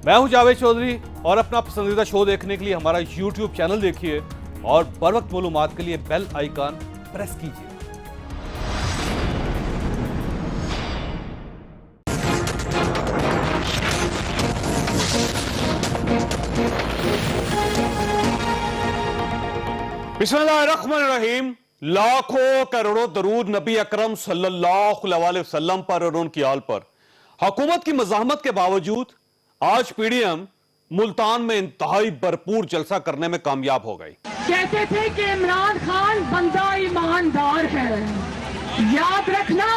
मैं हूं जावेद चौधरी और अपना पसंदीदा शो देखने के लिए हमारा YouTube चैनल देखिए और बर वक्त मालूमात के लिए बेल आइकन प्रेस कीजिए। बिस्मिल्लाहिर्रहमानिर्रहीम। लाखों करोड़ों दरूद नबी अकरम सल्लल्लाहु अलैहि वसल्लम पर और उनकी आल पर। हुकूमत की मज़ाहमत के बावजूद आज पीडीएम मुल्तान में इंतहाई भरपूर जलसा करने में कामयाब हो गई। कहते थे कि इमरान खान बंदा ईमानदार है। याद रखना,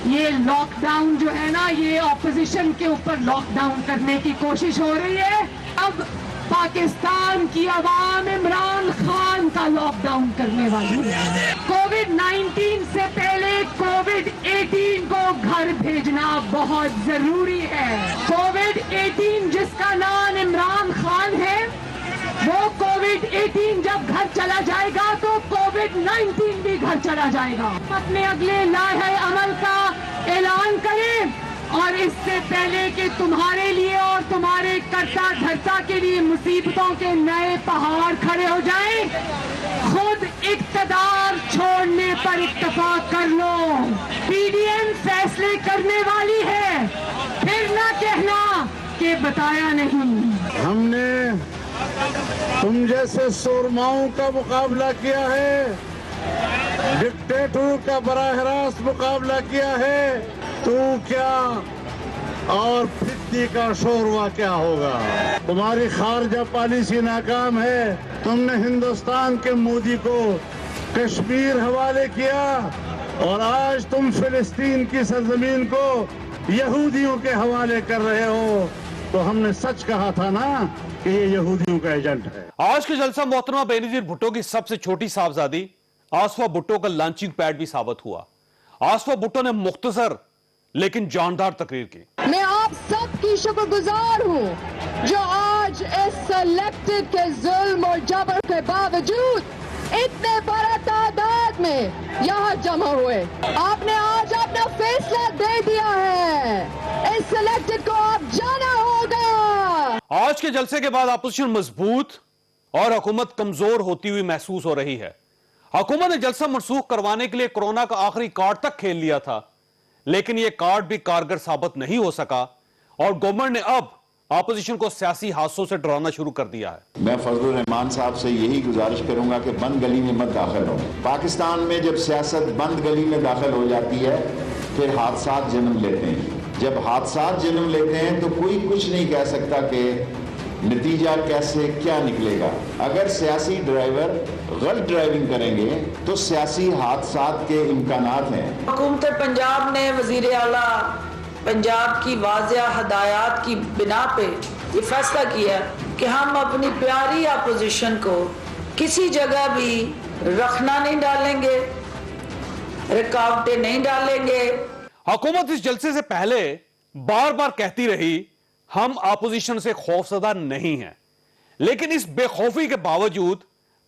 ये लॉकडाउन जो है ना, ये ऑपोजिशन के ऊपर लॉकडाउन करने की कोशिश हो रही है। अब पाकिस्तान की आवाम इमरान खान का लॉकडाउन करने वाली है। कोविड-19 से पहले कोविड-18 को घर भेजना बहुत जरूरी है। कोविड-18 जिसका नाम इमरान खान है, वो कोविड-18 जब घर चला जाएगा तो कोविड-19 भी घर चला जाएगा। अपने अगले लाहे अमल का ऐलान करें और इससे पहले कि तुम्हारे लिए और तुम्हारे कर्ता धर्ता के लिए मुसीबतों के नए पहाड़ खड़े हो जाएं, खुद इक्तदार छोड़ने पर इत्तेफाक कर लो। पीडीएम फैसले करने वाली है, फिर ना कहना कि बताया नहीं। हमने तुम जैसे सुरमाओं का मुकाबला किया है, डिक्टेटर का बराह रास्त मुकाबला किया है, तू क्या और फित्ती का शोरवा क्या होगा। तुम्हारी खारजा पॉलिसी नाकाम है। तुमने हिंदुस्तान के मोदी को कश्मीर हवाले किया और आज तुम फिलिस्तीन की सरजमीन को यहूदियों के हवाले कर रहे हो। तो हमने सच कहा था ना कि ये यहूदियों का एजेंट है। आज के जलसा मोहतरमा बेनजीर भुट्टो की सबसे छोटी साहबजादी आसफा भुट्टो का लॉन्चिंग पैड भी साबित हुआ। आसफा भुट्टो ने मुख्तसर लेकिन जानदार तकरीर की। मैं आप सब की शुक्रगुजार हूँ जो आज इस सेलेक्टेड के जुल्म और जबर के बावजूद इतने बड़ा तादाद में यहाँ जमा हुए। आपने आज अपना फैसला दे दिया है। इस सेलेक्टेड को आप जाना होगा। आज के जलसे के बाद अपोजिशन मजबूत और हुकूमत कमजोर होती हुई महसूस हो रही है। हुकूमत ने जलसा मनसूख करवाने के लिए कोरोना का आखिरी कार्ड तक खेल लिया था, लेकिन यह कार्ड भी कारगर साबित नहीं हो सका और गवर्नमेंट ने अब अपोजिशन को सियासी हादसों से डराना शुरू कर दिया है। मैं फजलुर रहमान साहब से यही गुजारिश करूंगा कि बंद गली में मत दाखिल हो। पाकिस्तान में जब सियासत बंद गली में दाखिल हो जाती है, फिर हादसात जन्म लेते हैं। जब हादसात जन्म लेते हैं तो कोई कुछ नहीं कह सकता कि नतीजा कैसे क्या निकलेगा। अगर सियासी ड्राइवर गलत ड्राइविंग करेंगे तो सियासी हादसात के इम्कानात हैं। हुकूमत पंजाब ने वजीर आला पंजाब की वाज़िया हदायत की बिना पे ये फैसला किया कि हम अपनी प्यारी अपोजिशन को किसी जगह भी रखना नहीं डालेंगे, रुकावटें नहीं डालेंगे। हुकूमत इस जलसे से पहले बार बार कहती रही हम अपोजिशन से खौफजदा नहीं हैं, लेकिन इस बेखौफी के बावजूद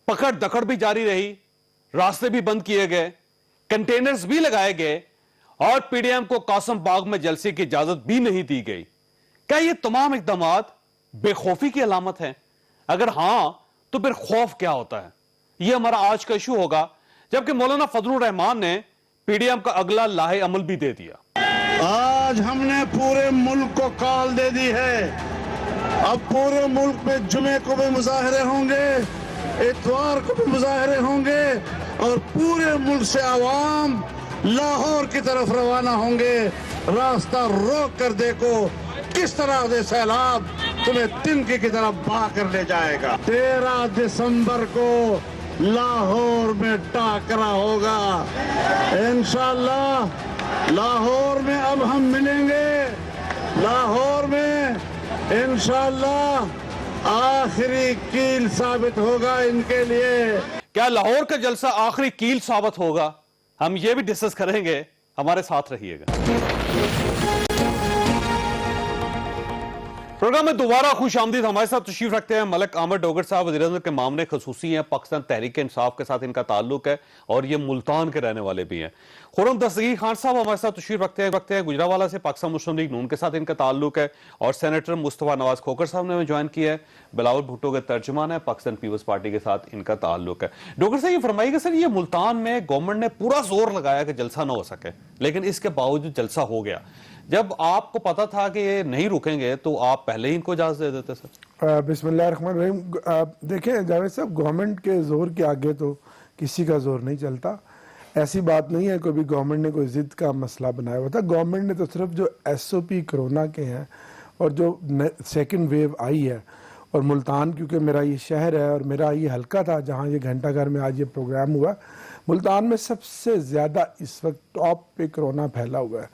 पकड़ दकड़ भी जारी रही, रास्ते भी बंद किए गए, कंटेनर्स भी लगाए गए और पीडीएम को कासम बाग में जलसे की इजाजत भी नहीं दी गई। क्या ये तमाम इक़दामात बेखौफी की अलामत हैं? अगर हां तो फिर खौफ क्या होता है? यह हमारा आज का इशू होगा, जबकि मौलाना फजलुर रहमान ने पीडीएम का अगला लाहे अमल भी दे दिया। आज हमने पूरे मुल्क को कॉल दे दी है। अब पूरे मुल्क में जुमे को भी मुजाहरे होंगे, इतवार को भी मुजाहरे होंगे और पूरे मुल्क से आवाम लाहौर की तरफ रवाना होंगे। रास्ता रोक कर देखो किस तरह से सैलाब तुम्हें तिनके की तरफ बहा कर ले जाएगा। 13 दिसंबर को लाहौर में टाकरा होगा। इंशाअल्लाह लाहौर में अब हम मिलेंगे। लाहौर में इंशाअल्लाह आखिरी कील साबित होगा इनके लिए। क्या लाहौर का जलसा आखिरी कील साबित होगा? हम ये भी डिस्कस करेंगे, हमारे साथ रहिएगा। प्रोग्राम में दोबारा खुश आमदीद। हमारे साथ तशरीफ रखते हैं मलिक अहमद डोगर साहब, वज़ीर-ए-आज़म के मामले खसूसी हैं, पाकिस्तान तहरीक इंसाफ के साथ इनका ताल्लुक है और ये मुल्तान के रहने वाले भी हैं। खुर्रम दस्तगीर खान साहब हमारे साथ तशरीफ रखते हैं गुजरावाला से, पाकिस्तान मुस्लिम लीग नून के साथ इनका ताल्लुक है, और सेनेटर मुस्तफा नवाज खोखर साहब ने हमें ज्वाइन किया है, बिलावल भुट्टो के तर्जुमान है, पाकिस्तान पीपल्स पार्टी के साथ इनका ताल्लुक है। डोगर साहब ये फरमाइएगा सर, ये मुल्तान में गवर्नमेंट ने पूरा जोर लगाया कि जलसा ना हो सके, लेकिन इसके बावजूद जलसा हो गया। जब आपको पता था कि ये नहीं रुकेंगे तो आप पहले ही इनको इजाजत दे देते सर? बिस्मिल्लाहिर्रहमानिर्रहीम। देखें जावेद साहब, गवर्नमेंट के जोर के आगे तो किसी का जोर नहीं चलता। ऐसी बात नहीं है कभी गवर्नमेंट ने कोई जिद का मसला बनाया हुआ था। गवर्नमेंट ने तो सिर्फ जो SOP कोरोना के हैं और जो सेकंड वेव आई है, और मुल्तान क्योंकि मेरा ये शहर है और मेरा ये हल्का था जहाँ ये घंटाघर में आज ये प्रोग्राम हुआ, मुल्तान में सबसे ज़्यादा इस वक्त टॉप पे कोरोना फैला हुआ है।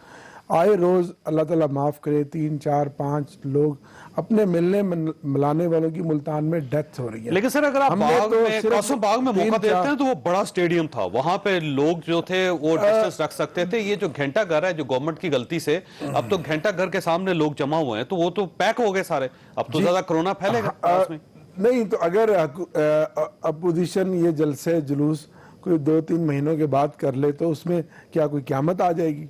आए रोज़ अल्लाह ताला माफ़ करे 3, 4, 5 लोग अपने मिलने मिलाने वालों की मुल्तान में डेथ हो रही है। लेकिन सर अगर आप हमने बाग तो में, सिर्फ कासम बाग में मौका 3, देते हैं तो वो बड़ा स्टेडियम था, वहां पे लोग जो थे वो डिस्टेंस रख सकते थे। ये जो घंटा घर है जो गवर्नमेंट की गलती से, अब तो घंटा घर के सामने लोग जमा हुए हैं तो वो तो पैक हो गए सारे, अब तो ज्यादा कोरोना फैलेगा में। नहीं तो अगर अपोजिशन ये जलसे जुलूस कोई 2-3 महीनों के बाद कर ले तो उसमें क्या कोई क़यामत आ जाएगी?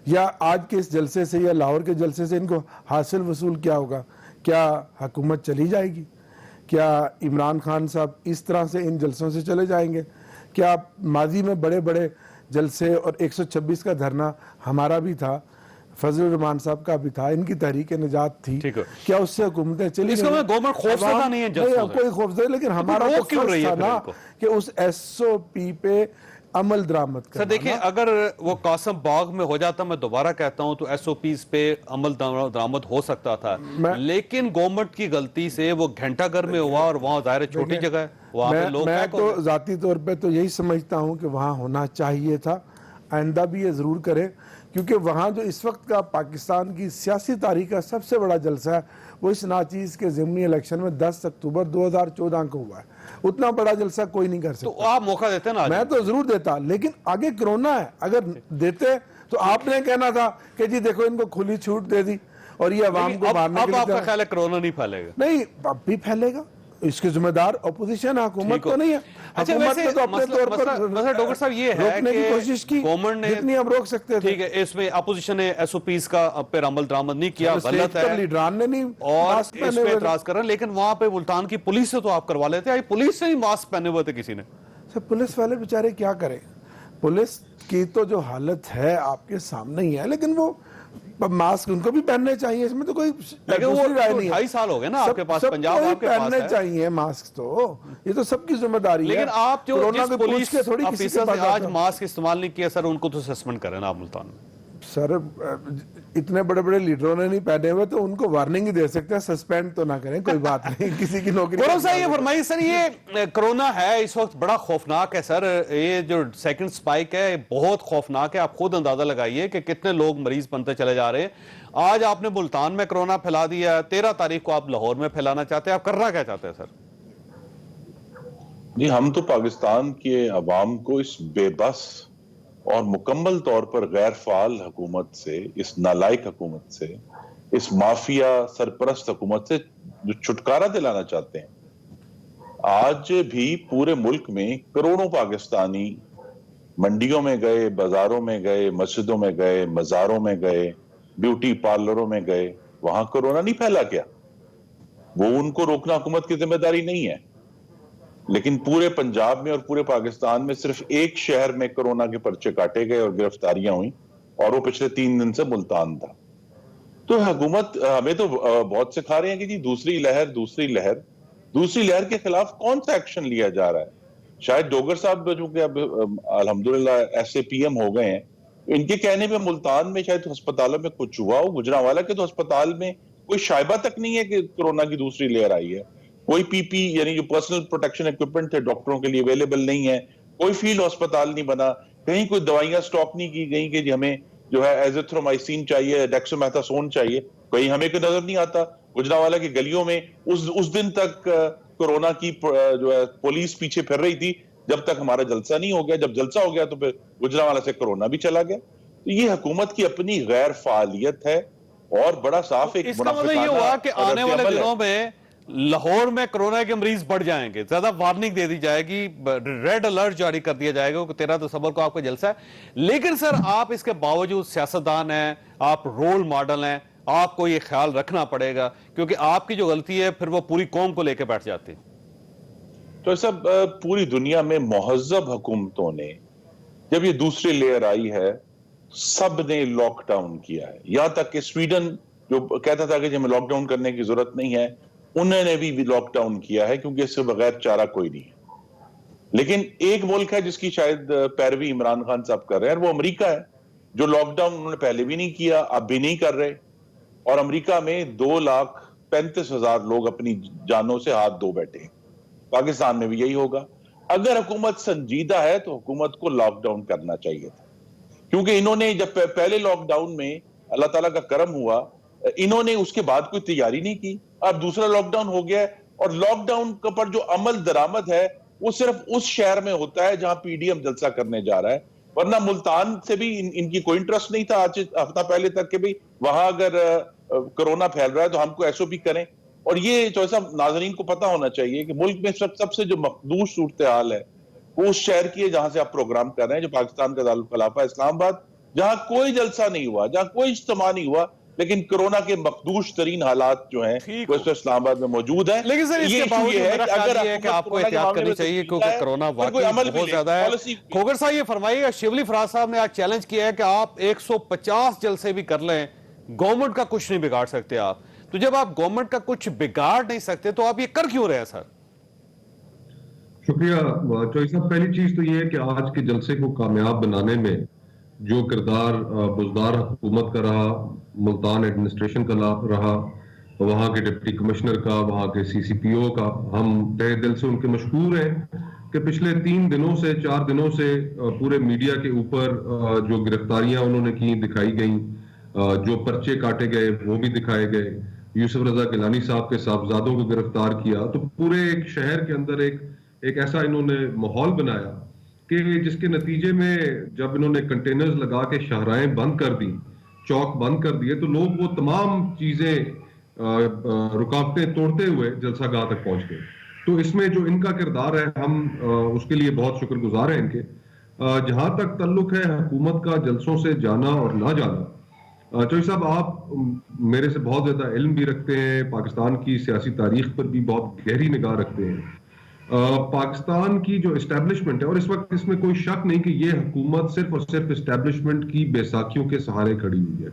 या आज के इस जलसे से या लाहौर के जलसे से इनको हासिल वसूल क्या होगा? क्या हुकूमत चली जाएगी? क्या इमरान खान साहब इस तरह से इन जलसों से चले जाएंगे? क्या माजी में बड़े बड़े जलसे और 126 का धरना हमारा भी था, फजल रहमान साहब का भी था, इनकी तहरीक निजात थी, क्या उससे हुकूमतें चली? इसका मतलब गवर्नमेंट खौफजदा नहीं है जलसों से? कोई खौफजदा, लेकिन हमारा तो फर्ज था ना कि उस SOP पे अमल दरामद करना। सर देखिए, अगर वो कासम बाग में हो जाता, मैं दोबारा कहता हूं, तो SOPs पे अमल दरामद हो सकता था, लेकिन गवर्नमेंट की गलती से वो घंटाघर में हुआ और वहां जाहिर घंटी जगह है, वहां पे लोग मैं तो जाती तौर पे तो यही समझता हूं कि वहां होना चाहिए था, आइंदा भी ये जरूर करें, क्योंकि वहाँ जो इस वक्त का पाकिस्तान की सियासी तारीख का सबसे बड़ा जलसा है वो इस नाचीज़ के ज़िमनी इलेक्शन में 10 अक्टूबर 2014 को हुआ है। उतना बड़ा जलसा कोई नहीं कर सकता। तो आप मौका देते ना? मैं तो जरूर देता, लेकिन आगे कोरोना है, अगर देते तो आपने कहना था कि जी देखो इनको खुली छूट दे दी और ये अवाम को मारने के लिए। आपका ख्याल है कोरोना नहीं फैलेगा? नहीं, अब भी फैलेगा, इसके जिम्मेदार अपोजिशन है, हुकूमत तो नहीं है। अच्छा, वैसे तो अपने तौर पर डॉक्टर साहब ये है रोकने की कोशिश की, गवर्नमेंट ने जितनी हम रोक सकते थे। ठीक है, इसमें अपोजिशन ने SOPs का पर अमल दरामद नहीं किया, गलत है, लीडरान ने नहीं और इस पे एतराज कर रहे हैं, लेकिन वहां पे मुल्तान की पुलिस से तो आप करवा लेते हैं, पुलिस से ही मास्क पहने हुए थे किसी ने। सर पुलिस वाले बेचारे क्या करें? पुलिस की तो जो हालत है आपके सामने ही है, लेकिन वो मास्क उनको भी पहनने चाहिए, इसमें तो कोई राय नहीं है। 2.5 साल हो गए ना आपके पास, पंजाब आपके पास पहनने चाहिए मास्क, तो ये तो सबकी जिम्मेदारी है। लेकिन आप जो पुलिस के थोड़ी ऑफिसर ने आज मास्क इस्तेमाल नहीं किया सर, उनको तो सस्पेंड करें ना आप मुल्तान में। सर इतने बड़े बड़े लीडरों ने नहीं पहने हुए तो उनको वार्निंग ही दे सकते हैं, सस्पेंड तो ना करें, कोई बात नहीं, किसी की नौकरी। ये फरमाइए सर, ये कोरोना है इस वक्त बड़ा खौफनाक है सर, ये जो सेकंड स्पाइक है बहुत खौफनाक है। आप खुद अंदाजा लगाइए कि कितने लोग मरीज बनते चले जा रहे हैं। आज आपने मुल्तान में कोरोना फैला दिया, 13 तारीख को आप लाहौर में फैलाना चाहते हैं, आप करना क्या चाहते हैं सर? जी, हम तो पाकिस्तान के अवाम को इस बेबस और मुकम्मल तौर पर गैर फाल हुकूमत से, इस नालायक हुकूमत से, इस माफिया सरपरस्त हुकूमत से जो छुटकारा दिलाना चाहते हैं। आज भी पूरे मुल्क में करोड़ों पाकिस्तानी मंडियों में गए, बाजारों में गए, मस्जिदों में गए, मज़ारों में गए, ब्यूटी पार्लरों में गए, वहां कोरोना नहीं फैला क्या? वो उनको रोकना हुकूमत की जिम्मेदारी नहीं है। लेकिन पूरे पंजाब में और पूरे पाकिस्तान में सिर्फ एक शहर में कोरोना के पर्चे काटे गए और गिरफ्तारियां हुई, और वो पिछले 3 दिन से मुल्तान था। तो हुकूमत हमें तो बहुत सिखा रहे हैं कि जी दूसरी लहर के खिलाफ कौन सा एक्शन लिया जा रहा है। शायद डोगर साहब चूंकि अब अल्हम्दुलिल्लाह SAPM हो गए हैं, इनके कहने पे मुल्तान में शायद अस्पतालों में कुछ हुआ हो। गुजरांवाला के तो अस्पताल में कोई शायबा तक नहीं है कि कोरोना की दूसरी लेयर आई है। कोई PP यानी जो पर्सनल प्रोटेक्शन इक्विपमेंट थे डॉक्टरों के लिए अवेलेबल नहीं है, कोई फील्ड अस्पताल नहीं बना, कहीं कोई दवाइयां स्टॉक नहीं की गई कि हमें जो है एजिथ्रोमाइसिन चाहिए, डेक्सामेथासोन चाहिए, कहीं हमें को नजर नहीं आता। गुजरांवाला की गलियों में उस दिन तक कोरोना की जो है पुलिस पीछे फिर रही थी जब तक हमारा जलसा नहीं हो गया। जब जलसा हो गया तो फिर गुजरांवाला से कोरोना भी चला गया। तो ये हुकूमत की अपनी गैर फालियत है, اور بڑا صاف ایک اس کا مطلب یہ ہوا کہ آنے والے دنوں میں لاہور میں کرونا کے مریض بڑھ جائیں گے, زیادہ وارننگ دے دی جائے گی, ریڈ الرٹ جاری کر دیا جائے گا کہ 13 دسمبر کو آپ کا جلسہ ہے. لیکن سر آپ اس کے باوجود سیاستدان ہیں, آپ رول ماڈل ہیں, آپ کو یہ خیال رکھنا پڑے گا کیونکہ آپ کی جو غلطی ہے پھر وہ پوری قوم کو لے کے بیٹھ جاتی. تو سب پوری دنیا میں مہذب حکومتوں نے جب یہ دوسری لیئر آئی ہے سب نے لاک ڈاؤن کیا ہے, یہاں تک کہ سویڈن جو کہتا تھا کہ ہمیں لاک ڈاؤن کرنے کی ضرورت نہیں ہے انہوں نے بھی لاک ڈاؤن کیا ہے کیونکہ اس سے بغیر چارہ کوئی نہیں ہے. لیکن ایک ملک ہے جس کی شاید پیروی عمران خان صاحب کر رہے ہیں, اور وہ امریکہ ہے, جو لاک ڈاؤن انہوں نے پہلے بھی نہیں کیا, اب بھی نہیں کر رہے, اور امریکہ میں 2,35,000 لوگ اپنی جانوں سے ہاتھ دھو بیٹھے ہیں. پاکستان میں بھی یہی ہوگا. اگر حکومت سنجیدہ ہے تو حکومت کو لاک ڈاؤن کرنا چاہیے تھا, کیونکہ انہوں نے جب پہلے لاک ڈاؤن میں اللہ تعالیٰ کا کرم ہوا, انہوں نے اس کے بعد کوئی تیاری نہیں کی. اب دوسرا لاک ڈاؤن ہو گیا ہے, اور لاک ڈاؤن پر جو عمل درآمد ہے وہ صرف اس شہر میں ہوتا ہے جہاں پی ڈی ایم جلسہ کرنے جا رہا ہے, ورنہ ملتان سے بھی ان کی کوئی انٹرسٹ نہیں تھا آج ہفتہ پہلے تک کہ بھی وہاں اگر کرونا پھیل رہا ہے تو ہم کو ایسو بھی کریں. اور یہ جو صاحب ناظرین کو پتہ ہونا چاہیے کہ ملک میں سب سے جو مخدوش صورتحال ہے وہ اس شہر کی ہے جہاں سے آپ پروگرام کر رہے ہیں, جو پاکستان کا دارالخلافہ اسلام آباد, جہاں کوئی جلسہ نہیں ہوا, جہاں کوئی اجتماع نہیں ہوا, لیکن کرونا کے مخدوش ترین حالات جو ہیں وہ اسلام آباد میں موجود ہیں. لیکن سر اس کے باوجود میرا خیال یہ ہے کہ آپ کو احتیاط کرنی چاہیے کیونکہ کرونا واقعی بہت زیادہ ہے. کھوگر صاحب یہ فرمائیے گا, شبلی فراز صاحب نے آج چیلنج کیا ہے کہ آپ 150 جلسے بھی کر لیں گورنمنٹ کا کچھ نہیں بگاڑ سکتے آپ. تو جب آپ گورنمنٹ کا کچھ بگاڑ نہیں سکتے تو آپ یہ کر کیوں رہے ہیں سر؟ شکریہ چوئی صاحب. پہلی چیز تو یہ ہے کہ آج کے جلسے کو کامیاب بنانے میں جو کردار بزدار حکومت کا رہا, ملتان ایڈمنسٹریشن کا رہا, وہاں کے ڈپٹی کمشنر کا, وہاں کے سی سی پی او کا, ہم تہ دل سے ان کے مشکور ہیں کہ پچھلے 3 دنوں سے 4 دنوں سے پورے میڈیا کے اوپر جو گرفتاریاں انہوں نے کی دکھائی گئیں, جو پرچے کاٹے گئے وہ بھی دکھائے گئے, یوسف رضا گیلانی صاحب کے صاحبزادوں کو گرفتار کیا, تو پورے ایک شہر کے اندر ایک ایسا انہوں نے ماحول بنایا کہ جس کے نتیجے میں جب انہوں نے کنٹینرز لگا کے شاہراہیں بند کر دی, چوک بند کر دیے, تو لوگ وہ تمام چیزیں رکاوٹیں توڑتے ہوئے جلسہ گاہ تک پہنچ گئے. تو اس میں جو ان کا کردار ہے ہم اس کے لیے بہت شکر گزار ہیں ان کے. جہاں تک تعلق ہے حکومت کا جلسوں سے جانا اور نہ جانا, چوئی صاحب آپ میرے سے بہت زیادہ علم بھی رکھتے ہیں, پاکستان کی سیاسی تاریخ پر بھی بہت گہری نگاہ رکھتے ہیں. پاکستان کی جو اسٹیبلشمنٹ ہے, اور اس وقت اس میں کوئی شک نہیں کہ یہ حکومت صرف اور صرف اسٹیبلشمنٹ کی بیساکھیوں کے سہارے کھڑی ہوئی ہے.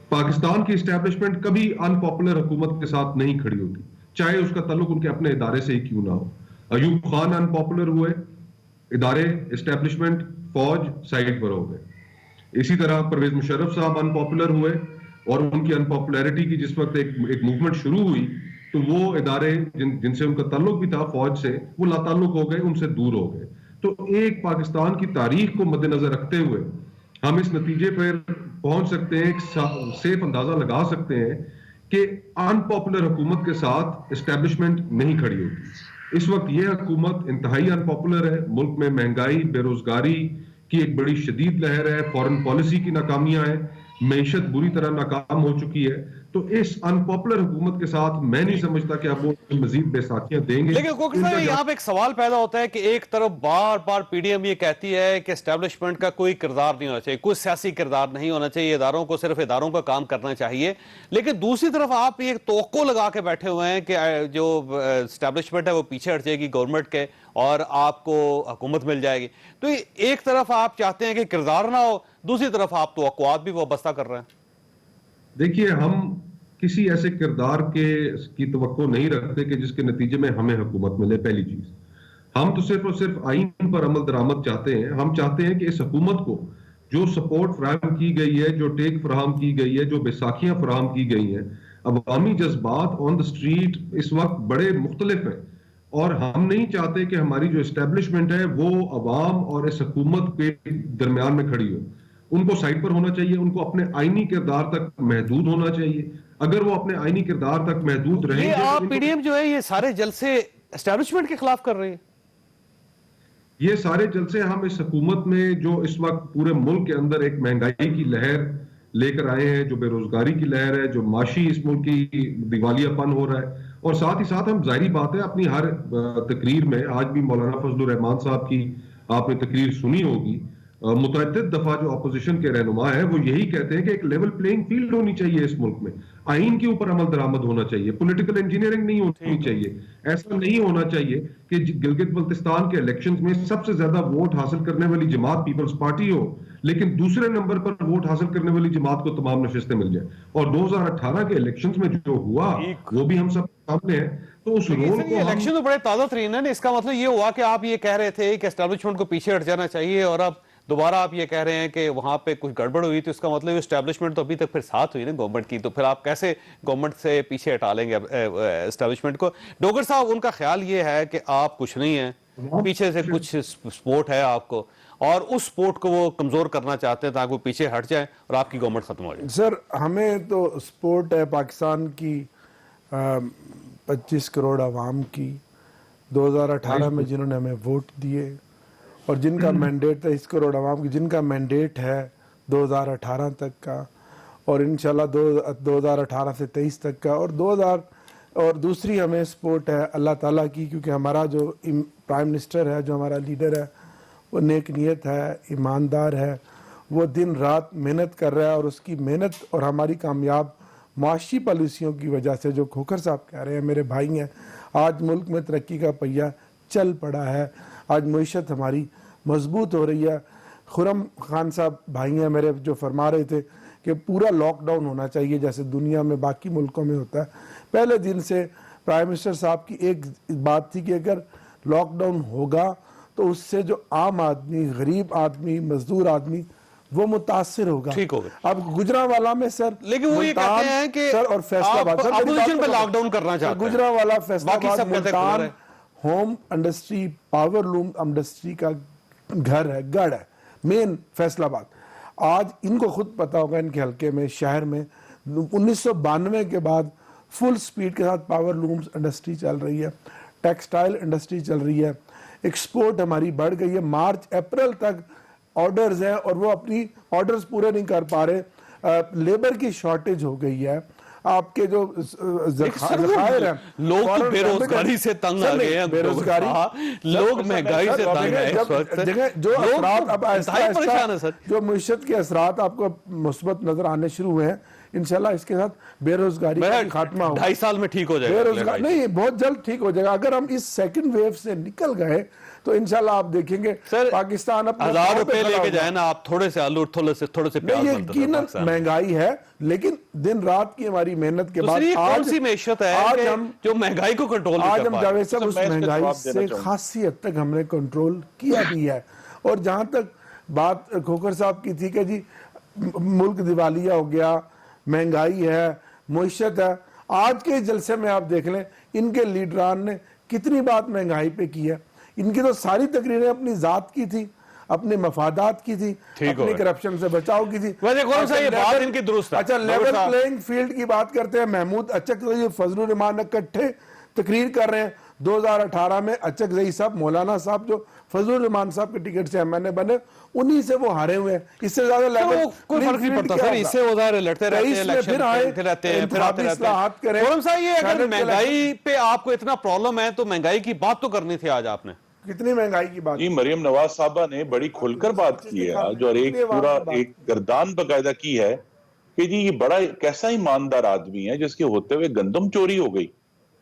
پاکستان کی اسٹیبلشمنٹ کبھی ان پاپولر حکومت کے ساتھ نہیں کھڑی ہوتی, چاہے اس کا تعلق ان کے اپنے ادارے سے ہی کیوں نہ ہو. ایوب خان ان پاپولر ہوئے, ادارے, اسٹیبلشمنٹ, فوج سائڈ پر ہو گئے. اسی طرح پرویز مشرف صاحب ان پاپولر ہوئے, اور ان کی ان پاپولیرٹی کی جس وقت ایک موومنٹ شروع ہوئی تو وہ ادارے جن سے ان کا تعلق بھی تھا فوج سے, وہ لا تعلق ہو گئے, ان سے دور ہو گئے. تو ایک پاکستان کی تاریخ کو مد نظر رکھتے ہوئے ہم اس نتیجے پر پہنچ سکتے ہیں, ایک سیف اندازہ لگا سکتے ہیں کہ ان پاپولر حکومت کے ساتھ اسٹیبلشمنٹ نہیں کھڑی ہوتی. اس وقت یہ حکومت انتہائی ان پاپولر ہے, ملک میں مہنگائی, بے روزگاری کی ایک بڑی شدید لہر ہے, فورن پالیسی کی ناکامیاں ہیں, معیشت بری طرح ناکام ہو چکی ہے. تو اس ان پاپولر حکومت کے ساتھ میں نہیں سمجھتا کہ اب وہ مزید بیساکھیاں دیں گے. لیکن کوکر صاحب یہاں پہ ایک سوال پیدا ہوتا ہے کہ ایک طرف بار بار پی ڈی ایم یہ کہتی ہے کہ اسٹیبلشمنٹ کا کوئی کردار نہیں ہونا چاہیے, کوئی سیاسی کردار نہیں ہونا چاہیے, اداروں کو صرف اداروں کا کام کرنا چاہیے, لیکن دوسری طرف آپ یہ توقع لگا کے بیٹھے ہوئے ہیں کہ جو اسٹیبلشمنٹ ہے وہ پیچھے ہٹ جائے گی گورنمنٹ کے اور آپ کو حکومت مل جائے گی. تو ایک طرف آپ چاہتے ہیں کہ کردار نہ ہو, دوسری طرف آپ توقعات بھی وابستہ کر رہے ہیں. دیکھیے, ہم کسی ایسے کردار کی توقع نہیں رکھتے کہ جس کے نتیجے میں ہمیں حکومت ملے. پہلی چیز, ہم تو صرف اور صرف آئین پر عمل درآمد چاہتے ہیں. ہم چاہتے ہیں کہ اس حکومت کو جو سپورٹ فراہم کی گئی ہے, جو ٹیک فراہم کی گئی ہے, جو بیساکھیاں فراہم کی گئی ہیں, عوامی جذبات آن دا اسٹریٹ اس وقت بڑے مختلف ہیں, اور ہم نہیں چاہتے کہ ہماری جو اسٹیبلشمنٹ ہے وہ عوام اور اس حکومت کے درمیان میں کھڑی ہو. ان کو سائڈ پر ہونا چاہیے, ان کو اپنے آئینی کردار تک محدود ہونا چاہیے. اگر وہ اپنے آئینی کردار تک محدود رہیں گے, یہ آپ پی ڈی ایم جو ہے یہ سارے جلسے اسٹیبلشمنٹ کے خلاف کر رہے ہیں. یہ سارے جلسے ہم اس حکومت میں جو اس وقت پورے ملک کے اندر ایک مہنگائی کی لہر लेकर आए हैं, जो बेरोजगारी की लहर है, जो माशी इस मुल्क की दिवालियापन हो रहा है, और साथ ही साथ हम जाहिर बात है अपनी हर तकरीर में, आज भी मौलाना फजलुर रहमान साहब की आपने तकरीर सुनी होगी, मुतअद्दिद दफा जो अपोजिशन के रहनुमा है वो यही कहते हैं कि एक लेवल प्लेइंग फील्ड होनी चाहिए इस मुल्क में, आइन के ऊपर अमल दरामद होना चाहिए, पॉलिटिकल इंजीनियरिंग नहीं होनी चाहिए। ऐसा नहीं होना चाहिए कि गिलगित बल्तिस्तान के इलेक्शंस में सबसे ज्यादा वोट हासिल करने वाली जमात पीपल्स पार्टी हो, लेकिन दूसरे नंबर पर वोट हासिल करने वाली जमात को तमाम नशिस्तें मिल जाए। और 2018 के इलेक्शंस में जो हुआ वो भी हम सब सामने है। तो उस रोल को इलेक्शन तो बड़े ताजा तरीन है। इसका मतलब ये हुआ कि आप ये कह रहे थे कि एस्टेब्लिशमेंट को पीछे हट जाना चाहिए, और अब दोबारा आप ये कह रहे हैं कि वहां पे कुछ गड़बड़ हुई, तो इसका मतलब एस्टेब्लिशमेंट तो अभी तक फिर साथ हुई ना गवर्नमेंट की, तो फिर आप कैसे गवर्नमेंट से पीछे हटा लेंगे एस्टेब्लिशमेंट को? डोगर साहब, उनका ख्याल ये है कि आप कुछ नहीं है, पीछे से कुछ सपोर्ट है आपको, और उस सपोर्ट को वो कमजोर करना चाहते हैं ताकि वो पीछे हट जाए और आपकी गवर्नमेंट खत्म हो जाए। सर, हमें तो सपोर्ट है पाकिस्तान की 25 करोड़ आवाम की, 2018 में जिन्होंने हमें वोट दिए, और जिनका मैंडेट था 30 करोड़ आवाम की, जिनका मैंडेट है 2018 तक का, और इंशाल्लाह 2018 से 23 तक का, और दूसरी हमें सपोर्ट है अल्लाह ताला की, क्योंकि हमारा जो प्राइम मिनिस्टर है, जो हमारा लीडर है, वो नेक नीयत है, ईमानदार है, वो दिन रात मेहनत कर रहा है, और उसकी मेहनत और हमारी कामयाब माशी पॉलिसियों की वजह से, जो खोखर साहब कह रहे हैं, मेरे भाई हैं, आज मुल्क में तरक्की का पहिया चल पड़ा है, आज मईशत हमारी मजबूत हो रही है। खुरम खान साहब भाई हैं मेरे, जो फरमा रहे थे कि पूरा लॉकडाउन होना चाहिए जैसे दुनिया में बाकी मुल्कों में होता है। पहले दिन से प्राइम मिनिस्टर साहब की एक बात थी कि अगर लॉकडाउन होगा तो उससे जो आम आदमी, गरीब आदमी, मजदूर आदमी, वो मुतासिर होगा। ठीक होगा। अब गुजरांवाला में सर, लेकिन वो ये कहते हैं कि सर और फैसलाबाद, आप अपोजिशन पे लॉकडाउन करना चाहते हैं, गुजरांवाला, बाकी फैसलाबाद, सब कहते हैं Multan home industry, power loom industry का घर है, गढ़ है, मेन फैसलाबाद। आज इनको खुद पता होगा, इनके हल्के में, शहर में 1992 के बाद फुल स्पीड के साथ पावर लूम्स इंडस्ट्री चल रही है, टेक्सटाइल इंडस्ट्री चल रही है, एक्सपोर्ट हमारी बढ़ गई है। मार्च अप्रैल तक ऑर्डर्स हैं और वो अपनी ऑर्डर्स पूरे नहीं कर पा रहे, लेबर की शॉर्टेज हो गई है। आपके जो ज़खायर हैं, लोग तो बेरोजगारी से तंग आ गए हैं, बेरोजगारी, लोग महंगाई से तंग हैं इस वक्त। जो असरात अब परेशान है सर, जो मुश्किल के असरात आपको मुस्बत नजर आने शुरू हुए हैं, इंशाल्लाह इसके साथ बेरोजगारी का खात्मा होगा। 2.5 साल में ठीक हो जाएगा। बेरोजगार नहीं, बहुत जल्द ठीक हो जाएगा। अगर हम इस सेकंड वेव से निकल गए तो इंशाल्लाह आप देखेंगे सर, पाकिस्तान अपने 1000 रुपए लेके जाए ना आप, थोड़े से आलू, थोड़े से प्याज, यकीनन महंगाई है, लेकिन दिन रात की हमारी मेहनत के बाद कौन सी मैशत है आज हम जो महंगाई को कंट्रोल कर पा रहे हैं। आज हम जावेद साहब उस महंगाई से खासी हद तक हमने कंट्रोल किया भी है। और जहां तक बात खोखर साहब की थी कि जी मुल्क दिवालिया हो गया, महंगाई है, मुइशत है, आज के जलसे में आप देख लें इनके लीडरान ने कितनी बात महंगाई पे की है। इनकी तो सारी तकरीरें अपनी जात की थी, अपने मफादात की थी, अपनी करप्शन से बचाव की थी। वैसे कौन सा ये बात इनकी दुरुस्त है? अच्छा, लेवल प्लेइंग फील्ड की बात करते हैं। महमूद अचक ज़ई, फजलुर रहमान इकट्ठे तकरीर कर रहे हैं। 2018 में अचक ज़ई साहब, मौलाना साहब जो फजलुर रहमान साहब के टिकट से एमएनए बने, उन्हीं से वो हारे हुए हैं। इससे ज्यादा लेवल कोई फर्क नहीं पड़ता सर, इससे वो लड़ते रहते हैं, इलेक्शन खेलते रहते हैं, फिर आते रहते हैं। कौन सा ये अगर महंगाई पे आपको इतना प्रॉब्लम है तो महंगाई की बात तो करनी थी आज आपने। कितनी महंगाई की बात? जी, मरियम नवाज साहबा ने बड़ी खुलकर बात की है आज, और एक पूरा एक गर्दान बकायदा की है कि जी ये बड़ा कैसा ईमानदार आदमी है जिसके होते हुए गंदम चोरी हो गई,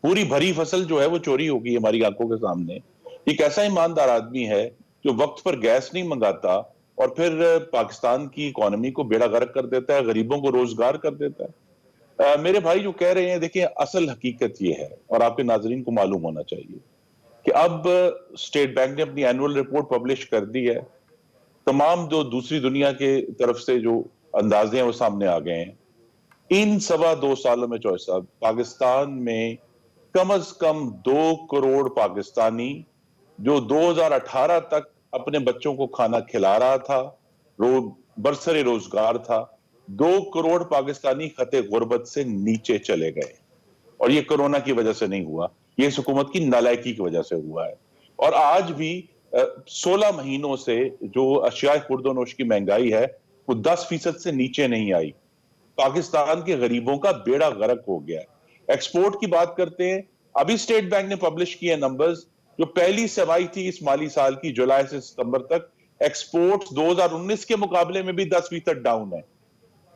पूरी भरी फसल जो है वो चोरी हो गई हमारी आंखों के सामने। ये कैसा ईमानदार आदमी है जो वक्त पर गैस नहीं मंगाता और फिर पाकिस्तान की इकोनॉमी को बेड़ा गर्क कर देता है, गरीबों को रोजगार कर देता है। मेरे भाई जो कह रहे हैं, देखिए असल हकीकत ये है और आपके नाजरीन को मालूम होना चाहिए कि अब स्टेट बैंक ने अपनी एनुअल रिपोर्ट पब्लिश कर दी है। तमाम जो दूसरी दुनिया के तरफ से जो अंदाजे हैं वो सामने आ गए हैं। इन 2.25 सालों में चौधरी साहब, पाकिस्तान में कम से कम 2 करोड़ पाकिस्तानी जो 2018 तक अपने बच्चों को खाना खिला रहा था, बरसरे रोजगार था, 2 करोड़ पाकिस्तानी खते गुर्बत से नीचे चले गए। और ये कोरोना की वजह से नहीं हुआ, ये इस हुकूमत की नालायकी की वजह से हुआ है। और आज भी 16 महीनों से जो अशियाए खुर्दोनोश की महंगाई है वो 10% से नीचे नहीं आई। पाकिस्तान के गरीबों का बेड़ा गर्क हो गया है। एक्सपोर्ट की बात करते हैं, अभी स्टेट बैंक ने पब्लिश किए नंबर्स, जो पहली सेवाई थी इस माली साल की जुलाई से सितंबर तक, एक्सपोर्ट्स 2019 के मुकाबले में भी 10% डाउन है।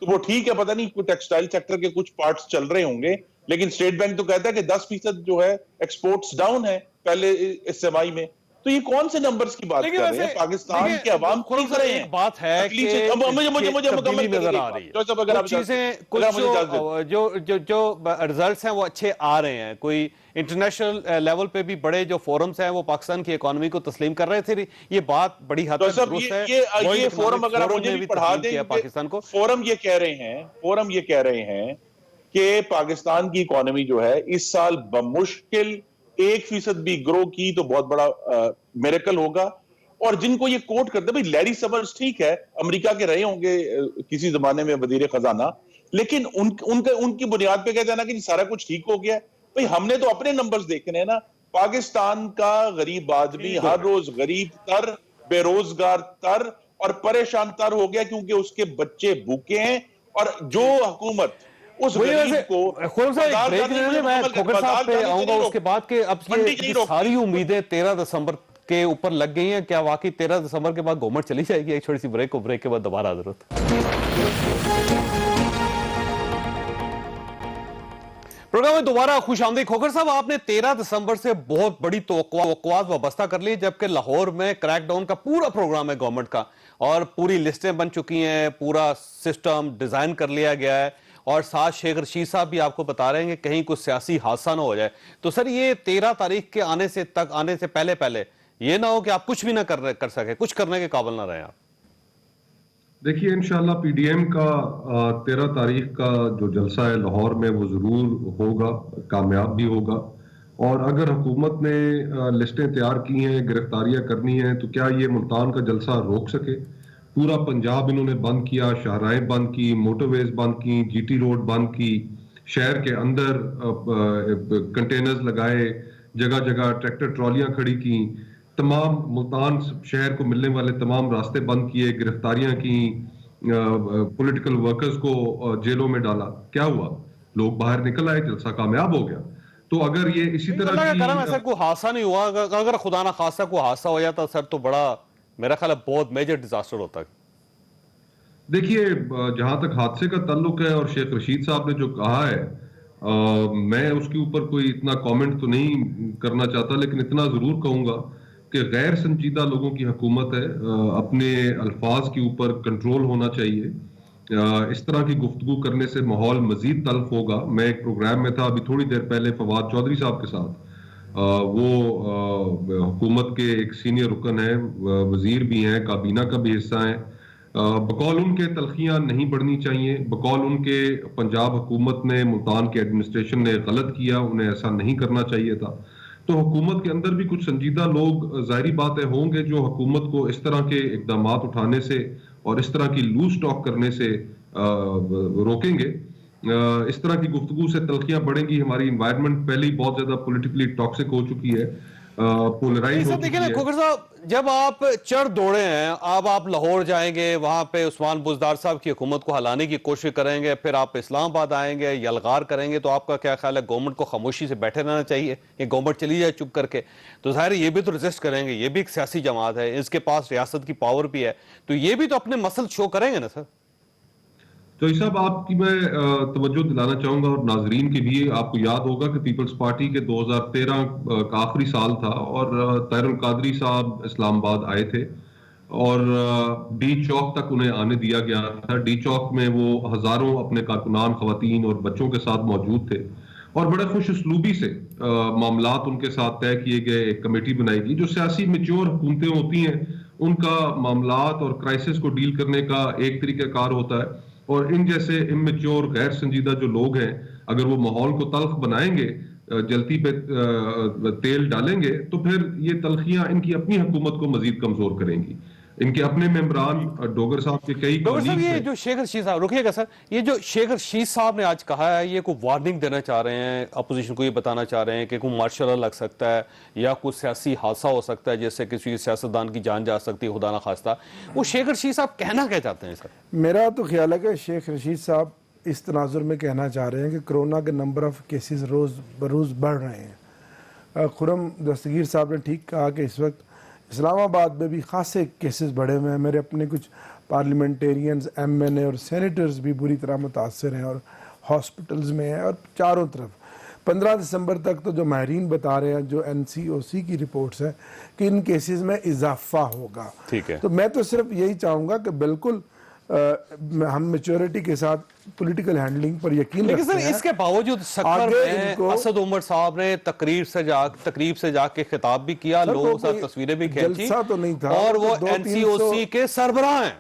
तो वो ठीक है, पता नहीं कुछ टेक्सटाइल सेक्टर के कुछ पार्ट्स चल रहे होंगे, लेकिन स्टेट बैंक तो कहता है कि 10% जो है एक्सपोर्ट्स डाउन है पहले इस सेवाई में। तो ये कौन से नंबर्स की बात कर रहे हैं? पाकिस्तान के अवाम खुद कर रहे हैं। एक बात है कि मुझे मुकम्मल नजर आ रही है, कुछ चीजें, कुछ जो रिजल्ट्स हैं वो अच्छे आ रहे हैं। कोई इंटरनेशनल लेवल पे भी बड़े जो फोरम्स हैं वो पाकिस्तान की इकोनॉमी को तस्लीम कर रहे थे। ये बात बड़ी हद तक दुरुस्त है। ये फोरम अगर आप मुझे भी पढ़ा दें, पाकिस्तान को फोरम ये कह रहे हैं कि पाकिस्तान की इकोनॉमी जो है इस साल बमुश्किल 1% भी ग्रो की तो बहुत बड़ा मिरेकल होगा। और जिनको ये कोट करते भाई, लैरी समर्स ठीक है, अमेरिका के रहे होंगे किसी जमाने में वजीर खजाना, लेकिन उनकी बुनियाद पे कहते हैं ना कि सारा कुछ ठीक हो गया। भाई हमने तो अपने नंबर्स देखने हैं ना। पाकिस्तान का गरीब आदमी हर रोज गरीब तर, बेरोजगार तर और परेशान तर हो गया, क्योंकि उसके बच्चे भूखे हैं। और जो हुकूमत उस गरीब को मैं खोखर साहब पे आऊंगा उसके बाद के अब ये सारी उम्मीदें 13 दिसंबर के ऊपर लग गई हैं। क्या वाकई 13 दिसंबर के बाद गवर्नमेंट चली जाएगी? एक छोटी सी ब्रेक के बाद दोबारा जरूरत। प्रोग्राम में दोबारा खुशामदीद। खोखर साहब, आपने 13 दिसंबर से बहुत बड़ी तवक्कुआत वाबस्ता कर ली, जबकि लाहौर में क्रैकडाउन का पूरा प्रोग्राम है गवर्नमेंट का, और पूरी लिस्टें बन चुकी हैं, पूरा सिस्टम डिजाइन कर लिया गया है, और साथ शेख रशीद साहब भी आपको बता रहे हैं कि कहीं कोई सियासी हादसा ना हो जाए। तो सर, ये 13 तारीख के आने से पहले ये ना हो कि आप कुछ भी ना कर सके, कुछ करने के काबिल ना रहे आप। देखिए, इंशाल्लाह पीडीएम का 13 तारीख का जो जलसा है लाहौर में वो जरूर होगा, कामयाब भी होगा। और अगर हुकूमत ने लिस्टें तैयार की हैं, गिरफ्तारियां करनी हैं, तो क्या ये मुल्तान का जलसा रोक सके? पूरा पंजाब इन्होंने बंद किया, शाहराहें बंद की, मोटरवेज बंद की, जीटी रोड बंद की, शहर के अंदर कंटेनर्स लगाए, जगह जगह ट्रैक्टर ट्रॉलियां खड़ी की, तमाम मुल्तान शहर को मिलने वाले तमाम रास्ते बंद किए, गिरफ्तारियां की, पॉलिटिकल वर्कर्स को जेलों में डाला। क्या हुआ? लोग बाहर निकल आए, जलसा कामयाब हो गया। तो अगर ये इसी तरह ऐसा कोई हादसा नहीं हुआ, अगर खुदा ना खासा कोई हादसा हो जाता सर, तो बड़ा मेरा ख्याल है बहुत मेजर डिजास्टर होता है। देखिए, जहां तक हादसे का ताल्लुक है और शेख रशीद साहब ने जो कहा है, मैं उसके ऊपर कोई इतना कमेंट तो नहीं करना चाहता, लेकिन इतना जरूर कहूंगा कि गैर संजीदा लोगों की हुकूमत है, अपने अल्फाज के ऊपर कंट्रोल होना चाहिए। इस तरह की गुफ्तगू करने से माहौल मजीद तल्ख होगा। मैं एक प्रोग्राम में था अभी थोड़ी देर पहले फवाद चौधरी साहब के साथ, वो हुकूमत के एक सीनियर रुकन है, वजीर भी हैं, काबीना का भी हिस्सा है। बकौल उनके तलखियां नहीं बढ़नी चाहिए, बकौल उनके पंजाब हुकूमत ने, मुल्तान के एडमिनिस्ट्रेशन ने गलत किया, उन्हें ऐसा नहीं करना चाहिए था। तो हुकूमत के अंदर भी कुछ संजीदा लोग जाहिर बात है होंगे जो हुकूमत को इस तरह के इकदाम उठाने से और इस तरह की लूज टॉक करने से रोकेंगे। इस तरह की गुफ्तगू से तलखियां बढ़ेंगी। हमारी एनवायरनमेंट पहले ही बहुत ज्यादा पॉलिटिकली टॉक्सिक हो चुकी है, पोलराइज हो चुकी है। खोखर साहब, जब आप चढ़ दौड़े हैं, अब आप लाहौर जाएंगे, वहां पे उस्मान बुज़दार साहब की हुकूमत को हलाने की कोशिश करेंगे, फिर आप इस्लामाबाद आएंगे, यलगार करेंगे, तो आपका क्या ख्याल है? गवर्नमेंट को खामोशी से बैठे रहना चाहिए, ये गवर्नमेंट चली जाए चुप करके? तो जाहिर है ये भी तो रेजिस्ट करेंगे, ये भी एक सियासी जमात है, इसके पास रियासत की पावर भी है, तो ये भी तो अपने मसल शो करेंगे ना सर? तो साहब, आपकी मैं तवज्जो दिलाना चाहूंगा और नाजरीन की भी। आपको याद होगा कि पीपल्स पार्टी के 2013 का आखिरी साल था और ताहिरुल कादरी साहब इस्लामाबाद आए थे और डी चौक तक उन्हें आने दिया गया था। डी चौक में वो हजारों अपने कारकुनान, खवातीन और बच्चों के साथ मौजूद थे और बड़े खुश उसलूबी से मामलात उनके साथ तय किए गए। एक कमेटी बनाई गई। जो सियासी मैच्योर हुकूमतें होती हैं, उनका मामलात और क्राइसिस को डील करने का एक तरीकाकार होता है, और इन जैसे इमेच्योर गैर संजीदा जो लोग हैं, अगर वो माहौल को तल्ख बनाएंगे, जलती पे तेल डालेंगे, तो फिर ये तलखियां इनकी अपनी हुकूमत को मजीद कमजोर करेंगी। इनके अपने मेंबरान डोगर साहब के कई डोगर साहब, ये जो शेख रशीद साहब, रुकिएगा सर, ये जो शेख रशीद साहब ने आज कहा है, ये कोई वार्निंग देना चाह रहे हैं अपोजिशन को, ये बताना चाह रहे हैं कि कोई मार्शल लग सकता है या कुछ सियासी हादसा हो सकता है, जैसे किसी सियासतदान की जान जा सकती है, खुदा ना खास्ता। वो शेख रशीद साहब कहना क्या चाहते हैं सर? मेरा तो ख्याल है कि शेख रशीद साहब اس تناظر میں کہنا چاہ رہے ہیں کہ کرونا کے نمبر آف کیسز روز بروز بڑھ رہے ہیں. خرم دستگیر صاحب نے ٹھیک کہا کہ اس وقت اسلام آباد میں بھی خاصے کیسز بڑھے ہوئے ہیں. میرے اپنے کچھ پارلیمنٹیرینز MNA اور سینیٹرز بھی بری طرح متاثر ہیں اور ہاسپٹلز میں ہیں اور چاروں طرف. 15 دسمبر تک تو جو ماہرین بتا رہے ہیں, جو NCOC کی رپورٹس ہیں, کہ ان کیسز میں اضافہ ہوگا. ٹھیک ہے. تو میں تو صرف یہی چاہوں گا کہ بالکل ہم میچورٹی کے ساتھ پولیٹیکل ہینڈلنگ پر یقین لیکن رکھتے سر ہیں. اس کے باوجود سکر میں اسد عمر صاحب نے تقریب سے جا کے خطاب بھی کیا, لوگوں کے ساتھ تصویریں بھی کھینچی, جلسہ تو نہیں تھا, اور وہ 200-300 NCOC کے سربراہ ہیں.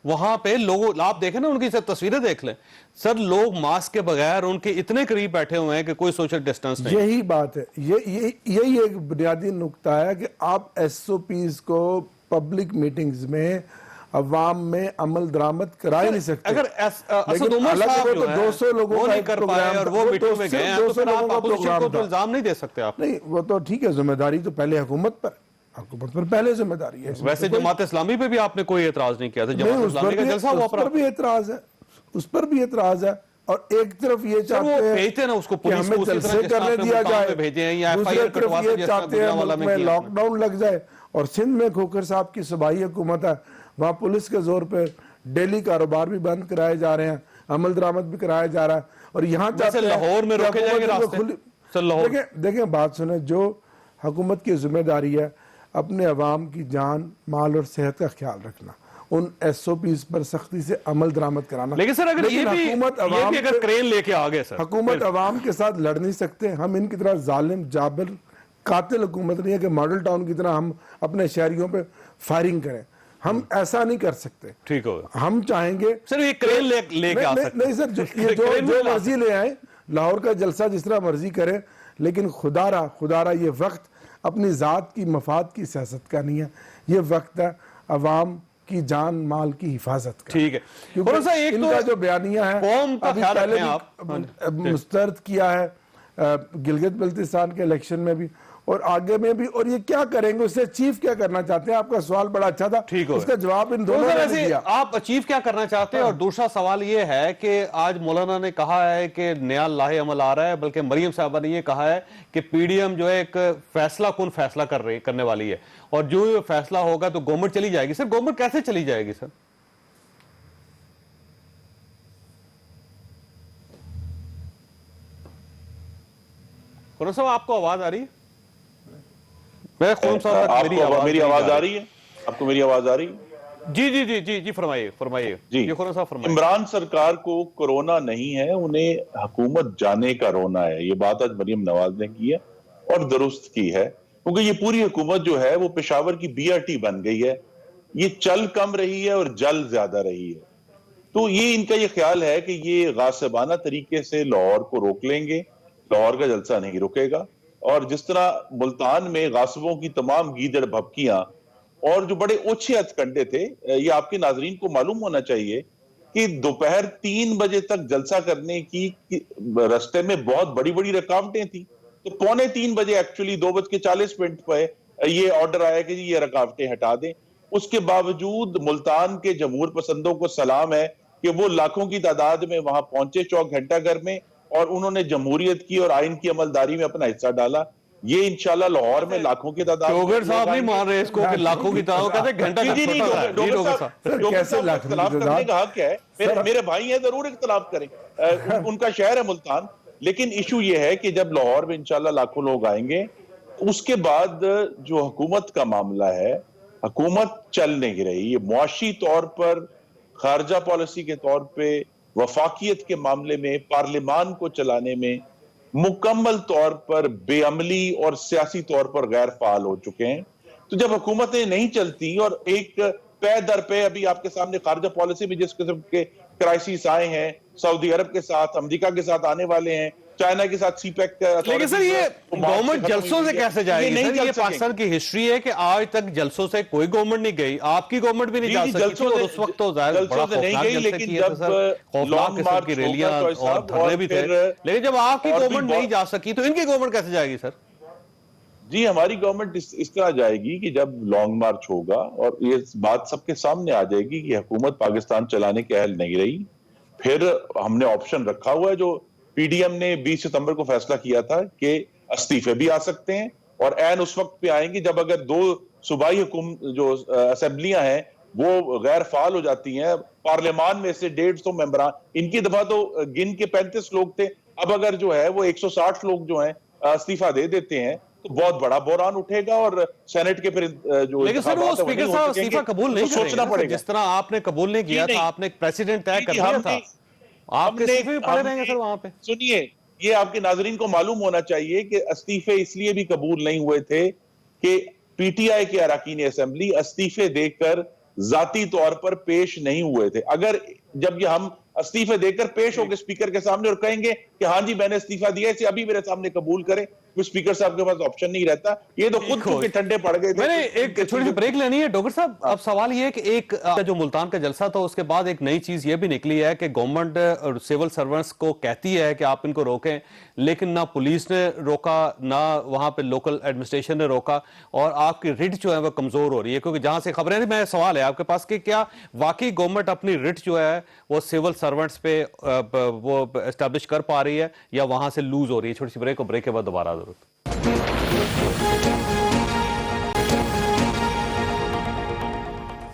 وہاں پہ لوگوں, آپ دیکھیں نا ان کی تصویریں دیکھ لیں سر, لوگ ماسک کے بغیر ان کے اتنے قریب بیٹھے ہوئے ہیں کہ کوئی سوشل ڈسٹنس نہیں. یہی بات ہے, یہی ایک بنیادی نقطہ ہے کہ آپ SOPs کو پبلک میٹنگز میں عوام میں عمل درآمد کرا ہی نہیں سکتے. اگر اسد عمر صاحب جو ہے 200 لوگوں وہ کا نہیں کر پائے اور وہ میٹنگ میں گئے ہیں, تو پھر آپ اپوزیشن کو تو الزام نہیں دے سکتے آپ. نہیں, وہ تو ٹھیک ہے, ذمہ داری تو پہلے حکومت پر پہلے ذمہ داری ہے. ویسے جماعت اسلامی پہ بھی آپ نے کوئی اعتراض نہیں کیا تھا, جماعت اسلامی کا جلسہ ہوا, اس پر بھی اعتراض ہے, اس پر بھی اعتراض ہے. اور ایک طرف یہ چاہتے ہیں بھیجتے ہیں نا اس کو کہ پولیس ہمیں کو جلسے کرنے دیا جائے, دوسری طرف یہ چاہتے ہیں ملک میں لاک ڈاؤن لگ جائے. اور سندھ میں کھوکھر صاحب کی صوبائی حکومت ہے, وہاں پولیس کے زور پہ ڈیلی کاروبار بھی بند کرائے جا رہے ہیں, عمل درآمد بھی کرایا جا رہا ہے. اور یہاں چاہتے ہیں لاہور میں روکے جائیں گے راستے. دیکھیں بات سنیں, جو حکومت کی ذمہ داری ہے اپنے عوام کی جان, مال اور صحت کا خیال رکھنا, ان SOPs پر سختی سے عمل درآمد کرانا. لیکن سر اگر یہ بھی اگر کرین لے کے آگے سر, حکومت عوام کے ساتھ لڑ نہیں سکتے. ہم ان کی طرح ظالم, جابر, قاتل حکومت نہیں ہے کہ ماڈل ٹاؤن کی طرح ہم اپنے شہریوں پہ فائرنگ کریں. ہم ایسا نہیں کر سکتے. ٹھیک ہوگا, ہم چاہیں گے سر یہ کرین لے کے آ سکتے. نہیں سر, یہ جو مرضی لے آئیں, لاہور کا جلسہ جس طرح مرضی کریں, لیکن خدا رہا یہ وقت اپنی ذات کی مفاد کی سیاست کا نہیں ہے. یہ وقت ہے عوام کی جان مال کی حفاظت کا. ٹھیک ہے. کیونکہ ان کا جو بیانیہ ہے قوم کا خیال پہلے رکھیں آپ, مسترد کیا ہے گلگت بلتستان کے الیکشن میں بھی اور آگے میں بھی. اور یہ کیا کریں گے, اس سے اچیو کیا کرنا چاہتے ہیں؟ آپ کا سوال بڑا اچھا تھا, اس کا جواب ان دونوں نے دیا. آپ اچیو کیا کرنا چاہتے ہیں؟ اور دوسرا سوال یہ ہے کہ آج مولانا نے کہا ہے کہ نیا لاہے عمل آ رہا ہے, بلکہ مریم صاحبہ نے یہ کہا ہے کہ PDM جو ہے ایک فیصلہ کن فیصلہ کرنے والی ہے, اور جو فیصلہ ہوگا تو گورنمنٹ چلی جائے گی. سر گورنمنٹ کیسے چلی جائے گی سر؟ قرآن صاحب آپ کو آواز آ رہی ہے؟ میری آواز آ رہی ہے, آپ کو میری آواز آ رہی ہے؟ جی فرمائیے. جی, عمران سرکار کو کرونا نہیں ہے, انہیں حکومت جانے کا رونا ہے. یہ بات آج مریم نواز نے کی ہے اور درست کی ہے, کیونکہ یہ پوری حکومت جو ہے وہ پشاور کی BRT بن گئی ہے. یہ چل کم رہی ہے اور جل زیادہ رہی ہے. تو یہ ان کا یہ خیال ہے کہ یہ غاصبانہ طریقے سے لاہور کو روک لیں گے, لاہور کا جلسہ نہیں رکے گا. اور جس طرح ملتان میں غاصبوں کی تمام گیدڑ بھبکیاں اور جو بڑے اوچھے ہتھ کنڈے تھے, یہ آپ کے ناظرین کو معلوم ہونا چاہیے کہ دوپہر 3 بجے تک جلسہ کرنے کی رستے میں بہت بڑی بڑی رکاوٹیں تھیں. تو 2:45 بجے ایکچولی 2:40 پہ یہ آرڈر آیا کہ یہ رکاوٹیں ہٹا دیں. اس کے باوجود ملتان کے جمہور پسندوں کو سلام ہے کہ وہ لاکھوں کی تعداد میں وہاں پہنچے چوک گھنٹہ گھر میں, اور انہوں نے جمہوریت کی اور آئین کی عملداری میں اپنا حصہ ڈالا. یہ انشاءاللہ لاہور میں لاکھوں کی تعداد میں ڈوگر صاحب نہیں مان رہے اس کو کہ لاکھوں کی تعداد, کہتے ہیں گھنٹہ ڈوگر صاحب اختلاف کرنے کا حق ہے, میرے بھائی ہیں, ضرور اختلاف کریں, ان کا شہر ہے ملتان. لیکن ایشو یہ ہے کہ جب لاہور میں انشاءاللہ لاکھوں لوگ آئیں گے, اس کے بعد جو حکومت کا معاملہ ہے, حکومت چل نہیں رہی. یہ معاشی طور پر, خارجہ پالیسی کے طور پہ, وفاقیت کے معاملے میں, پارلیمان کو چلانے میں مکمل طور پر بے عملی اور سیاسی طور پر غیر فعال ہو چکے ہیں. تو جب حکومتیں نہیں چلتی اور ایک پے در پے ابھی آپ کے سامنے خارجہ پالیسی میں جس قسم کے کرائسس آئے ہیں, سعودی عرب کے ساتھ, امریکہ کے ساتھ آنے والے ہیں, چائنا کے ساتھ CPEC کا. لیکن سر یہ گورنمنٹ جلسوں سے کیسے جائے گی؟ یہ پاکستان کی ہسٹری ہے کہ آج تک جلسوں سے کوئی گورنمنٹ نہیں گئی, آپ کی گورنمنٹ بھی نہیں جا سکتی, اور اس وقت تو ظاہر بڑا خوفناک جلسے کیے تھے سر, خوفناک قسم کی ریلیاں اور دھرنے بھی تھے. لیکن جب آپ کی گورنمنٹ نہیں جا سکی تو ان کی گورنمنٹ کیسے جائے گی سر؟ جی, ہماری گورنمنٹ اس طرح جائے گی کہ جب لانگ مارچ ہوگا اور یہ بات سب کے سامنے آ جائے گی کہ حکومت پاکستان چلانے کے اہل نہیں رہی, پھر ہم نے آپشن رکھا ہوا ہے جو پی ڈی ایم نے 20 ستمبر کو فیصلہ کیا تھا کہ استعفے بھی آ سکتے ہیں اور عین اس وقت پہ آئیں گے جب اگر 2 صوبائی حکومت جو اسمبلیاں ہیں وہ غیر فعال ہو جاتی ہیں. پارلیمان میں سے 150 ممبران، ان کی دفعہ تو گن کے 35 لوگ تھے، اب اگر جو ہے وہ 160 لوگ جو ہیں استعفیٰ دے دیتے ہیں تو بہت بڑا بحران اٹھے گا اور سینٹ کے پھر جو لیکن سر وہ اسپیکر صاحب استعفیٰ قبول نہیں سوچنا پڑے گا. جس طرح آپ نے قبول نہیں کیا تھا، آپ نے ایک پریسیڈنٹ طے کر دیا تھا، آپ کے استعفے بھی پڑے رہیں گے سر وہاں پہ. سنیے، یہ آپ کے ناظرین کو معلوم ہونا چاہیے کہ استعفے اس لیے بھی قبول نہیں ہوئے تھے کہ پی ٹی آئی کے اراکین اسمبلی استعفے دے کر ذاتی طور پر پیش نہیں ہوئے تھے. اگر جب یہ ہم استعفے دے کر پیش ہو کے اسپیکر کے سامنے اور کہیں گے کہ ہاں جی میں نے استعفیٰ دیا، اسے ابھی میرے سامنے قبول کریں، اسپیکر صاحب کے پاس آپشن نہیں رہتا. یہ تو خود چونکہ ٹھنڈے پڑ گئے تھے. میں نے ایک چھوٹی سی بریک لینی ہے ڈاکٹر صاحب. اب سوال یہ ہے کہ ایک جو ملتان کا جلسہ تھا اس کے بعد ایک نئی چیز یہ بھی نکلی ہے کہ گورنمنٹ سول سرونٹس کو کہتی ہے کہ آپ ان کو روکیں، لیکن نہ پولیس نے روکا نہ وہاں پہ لوکل ایڈمنسٹریشن نے روکا، اور آپ کی رٹ جو ہے وہ کمزور ہو رہی ہے. کیونکہ جہاں سے خبریں ہیں، میں سوال ہے آپ کے پاس کہ کیا واقعی گورنمنٹ اپنی رٹ جو ہے وہ سول سرونٹس پہ وہ اسٹیبلش کر پا رہی ہے یا وہاں سے لوز ہو رہی ہے؟ چھوٹی سی بریک، اور بریک کے بعد دوبارہ ضرورت.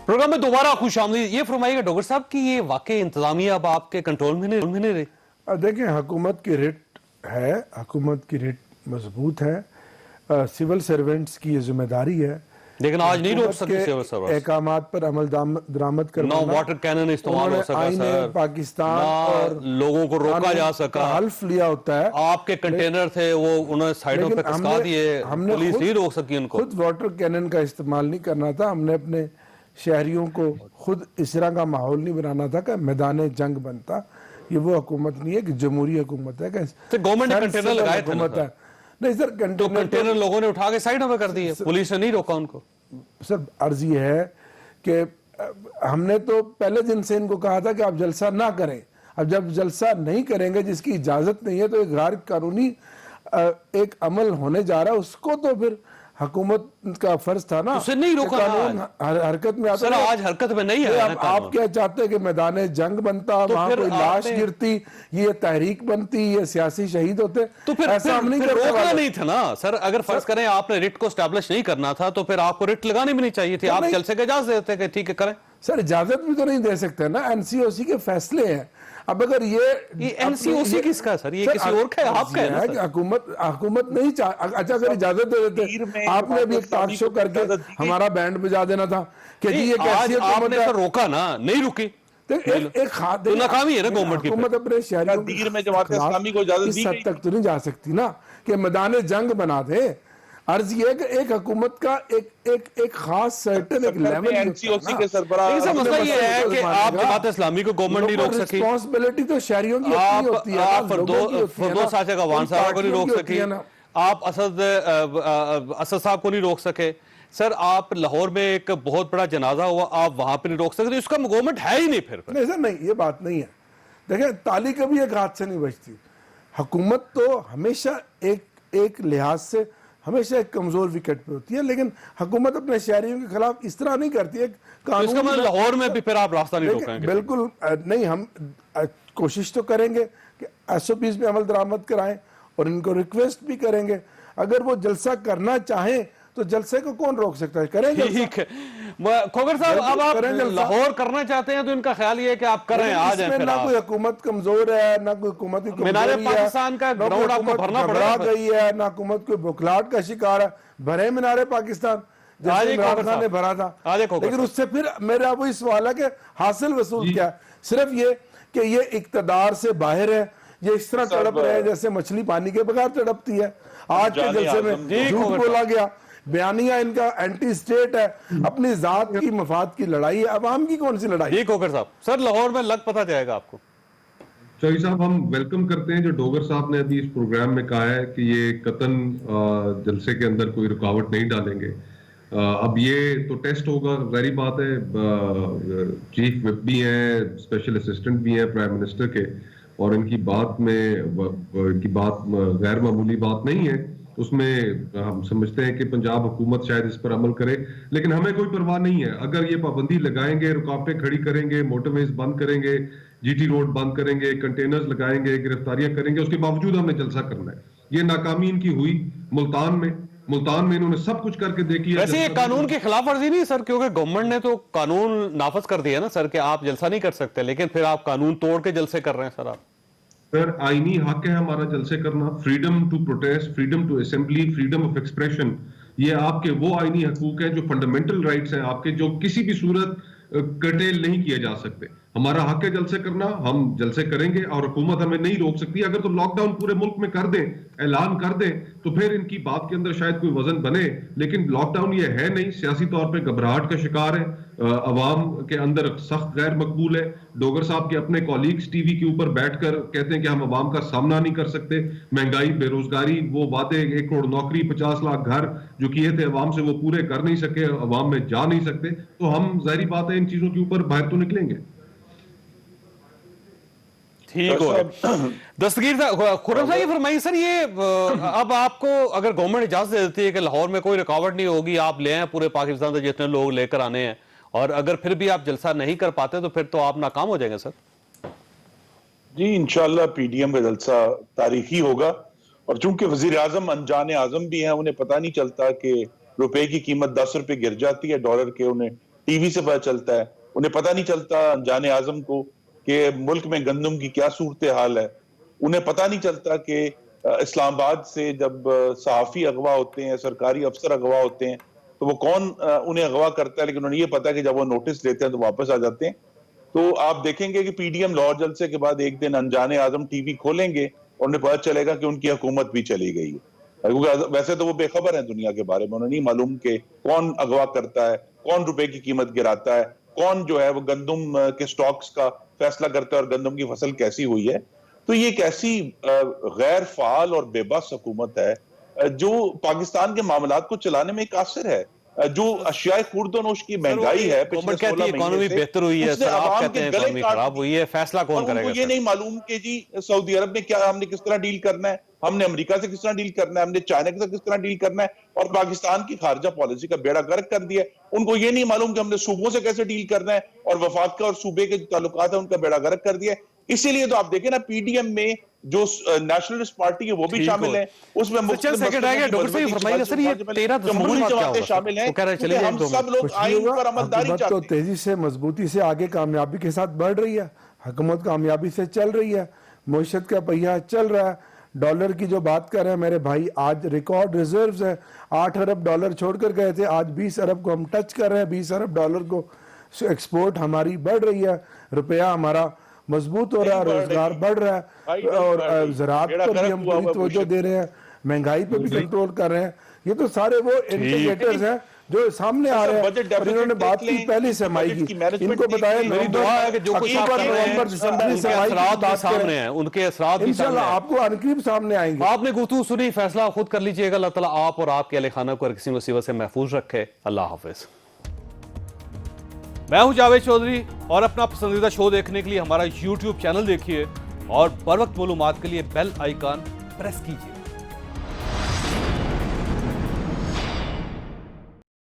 پروگرام میں دوبارہ خوش آمدید. یہ فرمائیے گا ڈاکٹر صاحب کہ یہ واقعی انتظامیہ اب آپ کے کنٹرول میں نہیں رہی؟ دیکھیں، حکومت کی رٹ ہے، حکومت کی رٹ مضبوط ہے، سول سرونٹس کی یہ ذمہ داری ہے، لیکن آج نہیں روک سکتے سول سرونٹس. احکامات پر عمل درآمد کرنا، نہ واٹر کینن استعمال ہو سکا سر، پاکستان نہ اور لوگوں کو روکا جا سکا. حلف لیا ہوتا ہے. آپ کے کنٹینر تھے وہ انہوں نے سائیڈوں پہ کسکا دیے، پولیس نہیں روک سکی ان کو. خود واٹر کینن کا استعمال نہیں کرنا تھا، ہم نے اپنے شہریوں کو خود اس طرح کا ماحول نہیں بنانا تھا کہ میدان جنگ بنتا. یہ وہ حکومت نہیں ہے کہ جمہوری حکومت ہے کہ گورنمنٹ نے کنٹینر لگائے تھے نہیں سر. کنٹینر لوگوں نے اٹھا کے سائیڈوں پہ کر دیے، پولیس نے نہیں روکا ان کو. سر عرض یہ ہے کہ ہم نے تو پہلے دن سے ان کو کہا تھا کہ آپ جلسہ نہ کریں. اب جب جلسہ نہیں کریں گے جس کی اجازت نہیں ہے تو ایک غیر قانونی ایک عمل ہونے جا رہا ہے، اس کو تو پھر حکومت کا فرض تھا نا، اسے نہیں روکا. قانون حرکت میں آتا سر آج حرکت میں نہیں ہے. آپ کیا چاہتے کہ میدان جنگ بنتا، وہاں کوئی لاش گرتی، یہ تحریک بنتی، یہ سیاسی شہید ہوتے؟ تو پھر روکنا نہیں تھا نا سر. اگر فرض کریں آپ نے رٹ کو اسٹیبلش نہیں کرنا تھا تو پھر آپ کو رٹ لگانی بھی نہیں چاہیے تھی. آپ جلسے کا اجازت دیتے کہ ٹھیک ہے کریں. سر اجازت بھی تو نہیں دے سکتے نا، این سی او سی کے فیصلے ہیں. اب اگر یہ این سی او سی کس کا سر؟ یہ کسی اور کا ہے، آپ کا ہے کہ حکومت نہیں اچھا اگر اجازت دے دیتے، آپ نے بھی ایک ٹاک شو کر کے ہمارا بینڈ بجا دینا تھا کہ جی یہ کیسی آپ نے سر روکا نا، نہیں رکی. تو ناکامی ہے نا گورنمنٹ کی. حکومت اپنے شہریوں اس حد تک تو نہیں جا سکتی نا کہ میدان جنگ بنا دے. عرض یہ ہے کہ ایک حکومت کا ایک خاص سرٹن ایک لیول مسئلہ یہ ہے کہ آپ جماعت اسلامی کو گورنمنٹ نہیں روک سکی، رسپانسبلٹی تو شہریوں کی اپنی ہوتی ہے. آپ فردوس چاچا کا وان صاحب کو نہیں روک سکی، آپ اسد صاحب کو نہیں روک سکے. سر آپ لاہور میں ایک بہت بڑا جنازہ ہوا، آپ وہاں پہ نہیں روک سکتے. اس کا گورنمنٹ ہے ہی نہیں. پھر نہیں سر، نہیں یہ بات نہیں ہے. دیکھیں تالی کبھی ایک ہاتھ سے نہیں بچتی. حکومت تو ہمیشہ ایک لحاظ سے ہمیشہ ایک کمزور وکٹ پہ ہوتی ہے، لیکن حکومت اپنے شہریوں کے خلاف اس طرح نہیں کرتی. ایک قانون لاہور میں بھی پھر آپ راستہ نہیں روکیں گے؟ بالکل نہیں. ہم کوشش تو کریں گے کہ ایس او پیز پہ عمل درآمد کرائیں اور ان کو ریکویسٹ بھی کریں گے. اگر وہ جلسہ کرنا چاہیں تو جلسے کو کون روک سکتا ہے؟ کریں گے. ٹھیک ہے کھوگر صاحب، اب آپ لاہور کرنا چاہتے ہیں تو ان کا خیال یہ ہے کہ آپ کریں. آ جائیں. نہ کوئی حکومت کمزور ہے، نہ کوئی حکومت کی کمزوری ہے، پاکستان کا گراؤنڈ آپ کو بھرنا پڑا گئی ہے، نہ حکومت کوئی بکھلاہٹ کا شکار ہے. بھرے مینار پاکستان جیسے عمران خان نے بھرا تھا. لیکن اس سے پھر میرا وہی سوال ہے کہ حاصل وصول کیا ہے؟ صرف یہ کہ یہ اقتدار سے باہر ہے. یہ اس طرح تڑپ رہے ہیں جیسے مچھلی پانی کے بغیر تڑپتی ہے. آج کے جلسے میں جھوٹ بولا گیا، بیانیہ ان کا اینٹی سٹیٹ ہے، اپنی ذات کی مفاد کی لڑائی ہے. عوام کی کون سی لڑائی؟ جی کوکر صاحب. سر لاہور میں لگ پتہ جائے گا آپ کو. چوہی صاحب ہم ویلکم کرتے ہیں جو ڈوگر صاحب نے ابھی اس پروگرام میں کہا ہے کہ یہ قطعاً جلسے کے اندر کوئی رکاوٹ نہیں ڈالیں گے. اب یہ تو ٹیسٹ ہوگا، ظاہری بات ہے. چیف وپ بھی ہیں، اسپیشل اسسٹنٹ بھی ہیں پرائم منسٹر کے، اور ان کی بات غیر معمولی بات نہیں ہے. اس میں ہم سمجھتے ہیں کہ پنجاب حکومت شاید اس پر عمل کرے، لیکن ہمیں کوئی پرواہ نہیں ہے. اگر یہ پابندی لگائیں گے، رکاوٹیں کھڑی کریں گے، موٹر ویز بند کریں گے، جی ٹی روڈ بند کریں گے, کنٹینرز لگائیں گے, گرفتاریاں کریں گے, اس کے باوجود ہم نے جلسہ کرنا ہے. یہ ناکامی ان کی ہوئی ملتان میں انہوں نے سب کچھ کر کے دیکھی ہے. ویسے یہ قانون کی خلاف ورزی نہیں سر, کیونکہ گورنمنٹ نے تو قانون نافذ کر دیا نا سر کہ آپ جلسہ نہیں کر سکتے, لیکن پھر آپ قانون توڑ کے جلسے کر رہے ہیں سر. آپ سر آئینی حق ہے ہمارا جلسے کرنا, freedom to protest, freedom to assembly, freedom of expression, یہ آپ کے وہ آئینی حقوق ہیں جو فنڈامنٹل رائٹس ہیں آپ کے, جو کسی بھی صورت کرٹیل نہیں کیے جا سکتے. ہمارا حق ہے جلسے کرنا, ہم جلسے کریں گے اور حکومت ہمیں نہیں روک سکتی. اگر تو لاک ڈاؤن پورے ملک میں کر دیں, اعلان کر دیں, تو پھر ان کی بات کے اندر شاید کوئی وزن بنے, لیکن لاک ڈاؤن یہ ہے نہیں. سیاسی طور پہ گھبراہٹ کا شکار ہے, عوام کے اندر سخت غیر مقبول ہے. ڈوگر صاحب کے اپنے کولیگز ٹی وی کے اوپر بیٹھ کر کہتے ہیں کہ ہم عوام کا سامنا نہیں کر سکتے. مہنگائی, بے روزگاری, وہ وعدے 1 کروڑ نوکری, 50 لاکھ گھر جو کیے تھے عوام سے, وہ پورے کر نہیں سکے, عوام میں جا نہیں سکتے. تو ہم ظاہری بات ہے ان چیزوں کے اوپر باہر تو نکلیں گے. ٹھیک ہو دستگیر خرم صاحب یہ فرمائیے سر, یہ اب آپ کو اگر گورنمنٹ اجازت دے دیتی ہے کہ لاہور میں کوئی رکاوٹ نہیں ہوگی, آپ لے آئیں پورے پاکستان سے جتنے لوگ لے کر آنے ہیں, اور اگر پھر بھی آپ جلسہ نہیں کر پاتے تو پھر تو آپ ناکام ہو جائیں گے سر؟ جی انشاءاللہ پی ڈی ایم کا جلسہ تاریخی ہوگا, اور چونکہ وزیر اعظم انجان اعظم بھی ہیں, انہیں پتہ نہیں چلتا کہ روپے کی قیمت 10 روپے گر جاتی ہے ڈالر کے, انہیں ٹی وی سے پتہ چلتا ہے. انہیں پتہ نہیں چلتا انجان اعظم کو کہ ملک میں گندم کی کیا صورتحال ہے. انہیں پتہ نہیں چلتا کہ اسلام آباد سے جب صحافی اغوا ہوتے ہیں, سرکاری افسر اغوا ہوتے ہیں, تو وہ کون انہیں اغوا کرتا ہے, لیکن انہیں یہ پتا ہے کہ جب وہ نوٹس لیتے ہیں تو واپس آ جاتے ہیں. تو آپ دیکھیں گے کہ پی ڈی ایم لاہور جلسے کے بعد ایک دن انجان اعظم ٹی وی کھولیں گے اور انہیں پتہ چلے گا کہ ان کی حکومت بھی چلی گئی ہے. کیونکہ ویسے تو وہ بے خبر ہیں دنیا کے بارے میں, انہیں نہیں معلوم کہ کون اغوا کرتا ہے, کون روپے کی قیمت گراتا ہے, کون جو ہے وہ گندم کے سٹاکس کا فیصلہ کرتا ہے اور گندم کی فصل کیسی ہوئی ہے. تو یہ ایک ایسی غیر فعال اور بے بس حکومت ہے جو پاکستان کے معاملات کو چلانے میں قاصر ہے, جو اشیاء خورد و نوش کی مہنگائی ہے گورنمنٹ کہتی ہے اکانومی بہتر ہوئی ہے, سر آپ کہتے ہیں اکانومی خراب ہوئی ہے, فیصلہ کون کرے گا؟ ان کو یہ نہیں معلوم کہ جی سعودی عرب میں کیا, ہم نے کس طرح ڈیل کرنا ہے, ہم نے امریکہ سے کس طرح ڈیل کرنا ہے, ہم نے چائنا کے ساتھ کس طرح ڈیل کرنا ہے, اور پاکستان کی خارجہ پالیسی کا بیڑا غرق کر دیا. ان کو یہ نہیں معلوم کہ ہم نے صوبوں سے کیسے ڈیل کرنا ہے, اور وفاق کا اور صوبے کے جو تعلقات ہیں ان کا بیڑا غرق کر دیا. اسی لیے تو آپ دیکھیں نا پی ڈی ایم میں جو نیشنلسٹ پارٹی ہے وہ بھی شامل ہیں, اس میں جمہوری جماعتیں شامل ہیں, کیونکہ ہم سب لوگ آئین پر عملداری چاہتے ہیں. تو تیزی سے مضبوطی سے آگے کامیابی کے ساتھ بڑھ رہی ہے, حکومت کامیابی سے چل رہی ہے, معیشت کا پہیہ چل رہا ہے. ڈالر کی جو بات کر رہے ہیں میرے بھائی, آج ریکارڈ ریزروز ہیں, 8 ارب ڈالر چھوڑ کر گئے تھے, آج 20 ارب کو ہم ٹچ کر رہے ہیں. 20 ارب ڈالر کو ایکسپورٹ ہماری بڑھ رہی ہے, روپیہ ہمارا مضبوط ہو رہا ہے, روزگار بڑھ رہا ہے, اور زراعت پر بھی ہم پوری توجہ دے رہے ہیں, مہنگائی پہ بھی کنٹرول کر رہے ہیں. یہ تو سارے وہ انڈیکیٹرز ہیں جو سامنے آ رہے ہیں, اور انہوں نے بات کی پہلی سرمائی کی. ان کو بتایا میری دعا ہے کہ جو کچھ آپ کر رہے ہیں ان کے اثرات بھی سامنے ہیں, ان کے اثرات بھی سامنے ہیں, آپ کو عنقریب سامنے آئیں گے. آپ نے گفتگو سنی, فیصلہ خود کر لیجئے گا. اللہ تعالیٰ آپ اور آپ کے اہل خانہ کو کسی مصیبت سے محفوظ رکھے. اللہ حافظ. میں ہوں جاوید چودھری, اور اپنا پسندیدہ شو دیکھنے کے لیے ہمارا یوٹیوب چینل دیکھیے, اور بر وقت معلومات کے لیے بیل آئیکن پریس کیجیے.